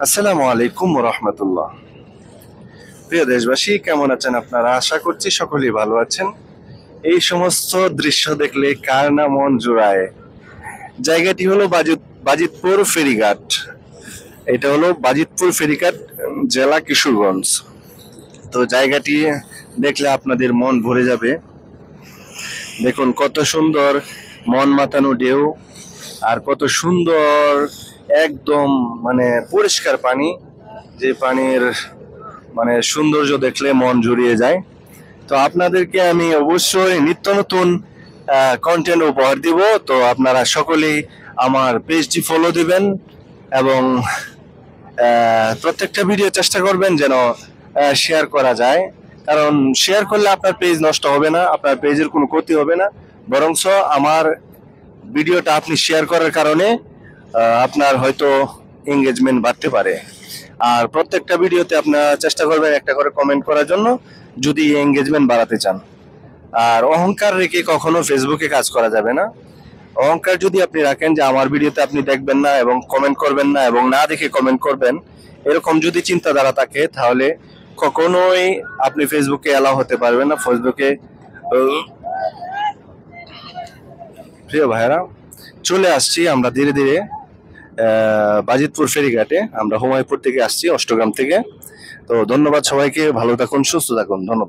আসসালামু আলাইকুম রহমতুল্লাহ। প্রিয় দেশবাসী, কেমন আছেন আপনারা? আশা করছি সকলেই ভালো আছেন। এই সমস্ত দৃশ্য দেখলে কার না মন জুড়ায়। জায়গাটি হলো বাজিতপুর ফেরিঘাট। এটা হলো বাজিতপুর ফেরিঘাট, জেলা কিশোরগঞ্জ। তো জায়গাটি দেখলে আপনাদের মন ভরে যাবে। দেখুন কত সুন্দর মন মাতানো ঢেউ, আর কত সুন্দর একদম মানে পরিষ্কার পানি, যে পানির মানে সৌন্দর্য দেখলে মন জুড়িয়ে যায়। তো আপনাদেরকে আমি অবশ্যই নিত্য নতুন কন্টেন্ট উপহার দিব। তো আপনারা সকলেই আমার পেজটি ফলো দিবেন এবং প্রত্যেকটা ভিডিও চেষ্টা করবেন যেন শেয়ার করা যায়। কারণ শেয়ার করলে আপনার পেজ নষ্ট হবে না, আপনার পেজের কোনো ক্ষতি হবে না, বরঞ্চ আমার ভিডিওটা আপনি শেয়ার করার কারণে আপনার হয়তো এঙ্গেজমেন্ট বাড়তে পারে। আর প্রত্যেকটা ভিডিওতে আপনারা চেষ্টা করবেন একটা করে কমেন্ট করার জন্য, যদি এঙ্গেজমেন্ট বাড়াতে চান। আর অহংকার রেখে কখনো ফেসবুকে কাজ করা যাবে না। অহংকার যদি আপনি রাখেন যে আমার ভিডিওতে আপনি দেখবেন না এবং কমেন্ট করবেন না এবং না দেখে কমেন্ট করবেন, এরকম যদি চিন্তাধারা থাকে, তাহলে কখনোই আপনি ফেসবুকে এলাও হতে পারবেন না। ফেসবুকে প্রিয় ভাইরা, চলে আসছি আমরা ধীরে ধীরে বাজিতপুর ফেরিঘাটে। আমরা হুমায়ুপুর থেকে আসছি, অষ্টগ্রাম থেকে। তো ধন্যবাদ সবাইকে, ভালো থাকুন, সুস্থ থাকুন, ধন্যবাদ।